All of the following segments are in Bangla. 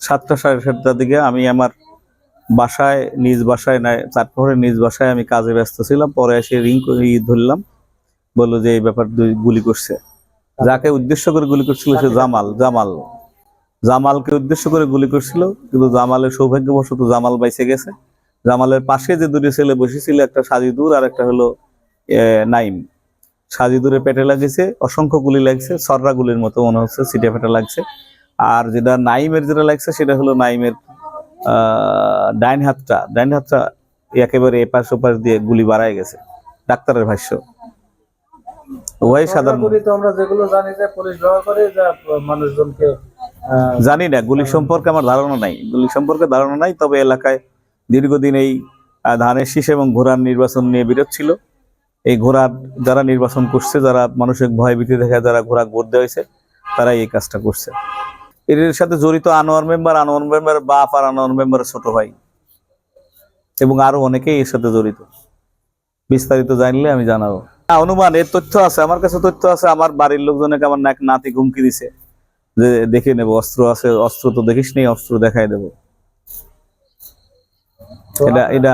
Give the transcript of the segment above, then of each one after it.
7টা সাড়ে 7টার দিকে আমি আমার বাসায়, নিজ বাসায় নাই, চাঁদপুরের নিজ বাসায় আমি কাজে ব্যস্ত ছিলাম। পরে এসে রিং ধরলাম, বললো যে এই ব্যাপার গুলি করছে। যাকে উদ্দেশ্য করে গুলি করছিল সে জামালকে উদ্দেশ্য করে গুলি করছিল, কিন্তু জামালের সৌভাগ্যবশত জামাল বাইসে গেছে। জামালের পাশে যে দুটি ছেলে বসেছিল, একটা সাজিদুর আর একটা হলো নাইম। সাজিদুরের পেটে লাগিয়েছে, অসংখ্য গুলি লাগছে, সররা গুলির মতো মনে হচ্ছে, সিটে ফেটে লাগছে। আর যেটা নাইমের যেটা লাগছে সেটা হলো নাইমের ডাইন হাতটা একেবারে এপাশ ওপাশ দিয়ে গুলি বাড়ায় গেছে, ডাক্তারের ভাষ্য। ওই সাধারণ আমরা যেগুলো জানি যে পুলিশ ব্যবহার করে যা মানুষজনকে জানি না, গুলি সম্পর্কে আমার ধারণা নাই। তবে এলাকায় দীর্ঘদিন এই ধানের শীষ এবং ঘোড়ার নির্বাচন নিয়ে বিরোধ ছিল। এই ঘোড়ার যারা নির্বাচন করছে, যারা মানসিক ভয় ভীতি দেখে যারা ঘোড়া ভোট দেওয়া হয়েছে, তারাই এই কাজটা করছে। এর সাথে জড়িত আনোয়ার মেম্বার বাপ আর আনোয়ার মেম্বারের ছোট ভাই, এবং আরো অনেকেই এর সাথে জড়িত। বিস্তারিত জানলে আমি জানাবো। অনুমান, এর তথ্য আছে আমার কাছে, আমার বাড়ির লোকজনকে আমার নাতি হুমকি দিছে যে দেখে নেবো, অস্ত্র আছে, অস্ত্র তো দেখিস নি, অস্ত্র দেখাই দেবো। এটা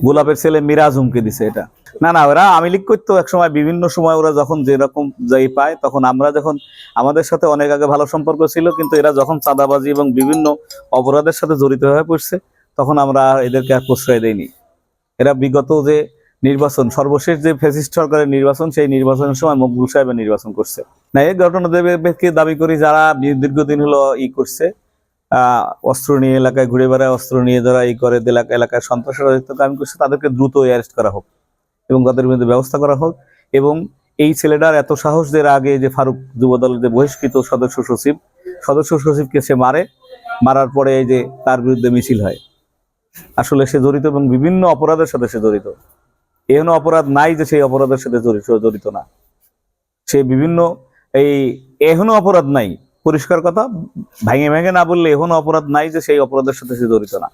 গোলাপের ছেলে মিরাজ হুমকি দিছে। এটা না, ওরা আওয়ামী লীগ করতো একসময়, বিভিন্ন সময় ওরা যখন যেরকম যাই পায়, তখন আমরা যখন, আমাদের সাথে অনেক আগে ভালো সম্পর্ক ছিল, কিন্তু এরা যখন চাঁদাবাজি এবং বিভিন্ন অপরাধের সাথে জড়িত হয়ে পড়ছে, তখন আমরা এদেরকে আর প্রশ্রয় দেইনি। এরা বিগত যে নির্বাচন, সর্বশেষ যে ফ্যাসিস্ট সরকারের নির্বাচন, সেই নির্বাচনের সময় মকবুল সাহেবের নির্বাচন করছে না। এই ঘটনাকে দাবি করি যারা দীর্ঘদিন হলো করছে, অস্ত্র নিয়ে এলাকায় ঘুরে বেড়ায়, অস্ত্র নিয়ে যারা করে এলাকায় সন্ত্রাসের কাম করছে, তাদেরকে দ্রুত অ্যারেস্ট করা হোক এবং তাদের বিরুদ্ধে ব্যবস্থা করা হোক। এবং এই ছেলেটার এত সাহস, যে আগে যে ফারুক যুবদলের যে বহিষ্কৃত সদস্য সচিবকে সে মারার পরে এই যে তার বিরুদ্ধে মিছিল হয়, আসলে সে জড়িত এবং বিভিন্ন অপরাধের সাথে সে জড়িত। এমন অপরাধ নাই যে সেই অপরাধের সাথে জড়িত না। সে বিভিন্ন এখনো অপরাধ নাই, পরিষ্কার কথা, ভেঙে না বললে এখনো অপরাধ নাই যে সেই অপরাধের সাথে সে জড়িত না।